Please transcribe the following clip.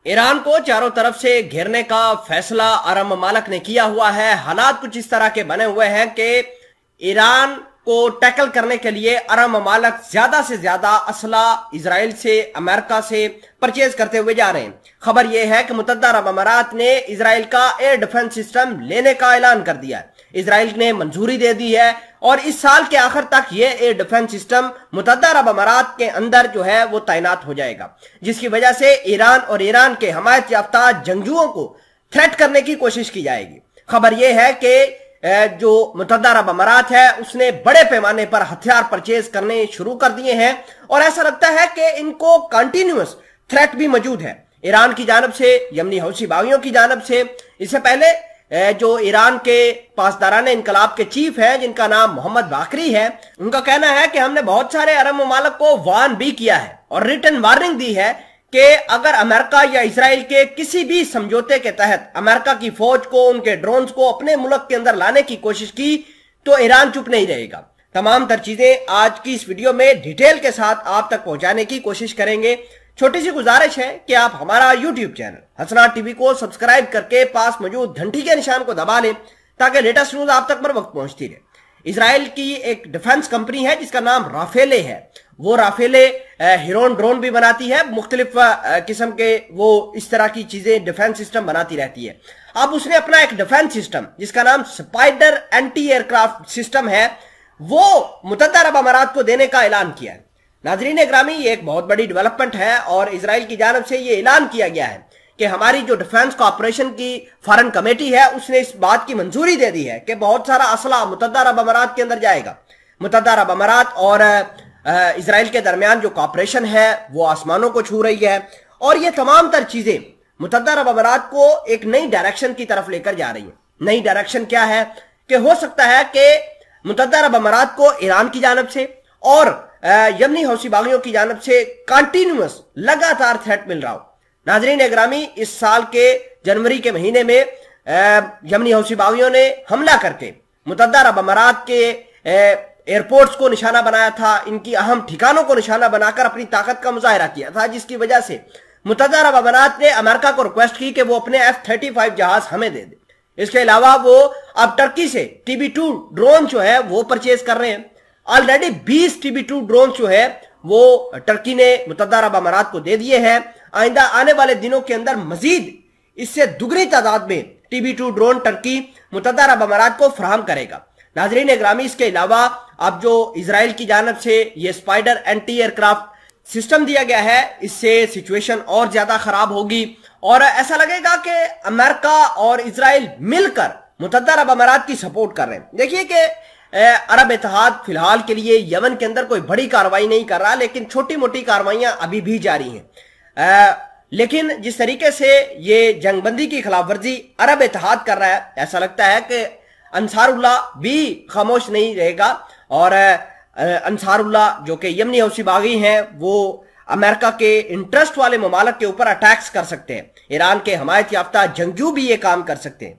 Iran को चारों तरफ से घेरने का फैसला अरब ममालिक ने किया हुआ है। हालात कुछ इस तरह के बने हुए हैं कि ईरान को टैकल करने के लिए अरब ममालिक ज्यादा से ज्यादा असला इजराइल से, अमेरिका से परचेज करते हुए जा रहे हैं। खबर यह है कि मुत्तहदा अरब अमारात ने इजराइल का एयर डिफेंस सिस्टम लेने का ऐलान कर दिया है। इजराइल ने मंजूरी दे दी है और इस साल के आखिर तक ये एयर डिफेंस सिस्टम मुत्तहदा अरब अमारात के अंदर जो है वो तैनात हो जाएगा, जिसकी वजह से ईरान और ईरान के हमायत याफ्ता जंगजुओं को थ्रेट करने की कोशिश की जाएगी। खबर यह है कि जो मुत्तहदा अरब अमारात है उसने बड़े पैमाने पर हथियार परचेज करने शुरू कर दिए हैं और ऐसा लगता है कि इनको कंटिन्यूअस थ्रेट भी मौजूद है ईरान की जानब से, यमनी हौसी बागियों की जानब से। इससे पहले जो ईरान के पासदाराने इनकलाब के चीफ हैं जिनका नाम मोहम्मद बाकरी है, उनका कहना है कि हमने बहुत सारे अरब ममालिक को वार्न भी किया है और रिटन वार्निंग दी है कि अगर अमेरिका या इजराइल के किसी भी समझौते के तहत अमेरिका की फौज को, उनके ड्रोन्स को अपने मुल्क के अंदर लाने की कोशिश की तो ईरान चुप नहीं रहेगा। तमाम तर चीजें आज की इस वीडियो में डिटेल के साथ आप तक पहुंचाने की कोशिश करेंगे। छोटी सी गुजारिश है कि आप हमारा यूट्यूब चैनल हसनात टीवी को सब्सक्राइब करके पास मौजूद घंटी के निशान को दबा लें ताकि लेटेस्ट न्यूज आप तक पर वक्त पहुंचती रहे। इजराइल की एक डिफेंस कंपनी है जिसका नाम राफेले है। वो राफेले हिरोन ड्रोन भी बनाती है, मुख्तलिफ किस्म के वो इस तरह की चीजें डिफेंस सिस्टम बनाती रहती है। अब उसने अपना एक डिफेंस सिस्टम जिसका नाम स्पाइडर एंटी एयरक्राफ्ट सिस्टम है वो मुत्तहदा अरब अमारात को देने का ऐलान किया है। नाजरीन ग्रामी, ये एक बहुत बड़ी डेवलपमेंट है और इजराइल की जानब से ये ऐलान किया गया है कि हमारी जो डिफेंस कॉर्पोरेशन की फॉरेन कमेटी है उसने इस बात की मंजूरी दे दी है कि बहुत सारा असला मुत्तहदा अरब अमारात के अंदर जाएगा। मुत्तहदा अरब अमारात और इजराइल के दरमियान जो कॉर्पोरेशन है वो आसमानों को छू रही है और ये तमाम तर चीजें मुत्तहदा अरब अमारात को एक नई डायरेक्शन की तरफ लेकर जा रही है। नई डायरेक्शन क्या है कि हो सकता है कि मुत्तहदा अरब अमारात को ईरान की जानब से और यमनी हौसी बागियों की जानब से कंटिन्यूअस लगातार थ्रेट मिल रहा हो। नाजरीन ग्रामी, इस साल के जनवरी के महीने में यमनी हौसी बागियों ने हमला करके मुत्तहदा अरब अमारात के एयरपोर्ट्स को निशाना बनाया था, इनकी अहम ठिकानों को निशाना बनाकर अपनी ताकत का मुजाहरा किया था, जिसकी वजह से मुत्तहदा अरब अमारात ने अमेरिका को रिक्वेस्ट की कि वो अपने F-35 जहाज हमें दे दे। इसके अलावा वो अब टर्की से TB2 ड्रोन जो है वो परचेज कर रहे हैं। ऑलरेडी 20 TB2 ड्रोन जो है वो टर्की ने मुत्तहदा अरब अमारात को दे दिए हैं। आइंदा आने वाले दिनों के अंदर मजीद इससे दुगनी तादाद में TB2 ड्रोन टर्की मुत्तहदा अरब अमारात को फराहम करेगा। नाजरीन ग्रामी, इसके अलावा अब जो इजराइल की जानब से ये स्पाइडर एंटी एयरक्राफ्ट सिस्टम दिया गया है, इससे सिचुएशन और ज्यादा खराब होगी और ऐसा लगेगा कि अमेरिका और इजराइल मिलकर मुत्तहदा अरब अमारात की सपोर्ट कर रहे हैं। देखिए कि अरब इत्तेहाद फिलहाल के लिए यमन के अंदर कोई बड़ी कार्रवाई नहीं कर रहा, लेकिन छोटी मोटी कार्रवाइयां अभी भी जारी हैं। लेकिन जिस तरीके से ये जंगबंदी की खिलाफ वर्जी अरब इत्तेहाद कर रहा है, ऐसा लगता है कि अंसारुल्लाह भी खामोश नहीं रहेगा और अंसारुल्लाह जो कि यमनी हौसी बागी हैं वो अमेरिका के इंटरेस्ट वाले ममालिक के ऊपर अटैक्स कर सकते हैं। ईरान के हमायत याफ्ता जंगजू भी ये काम कर सकते हैं।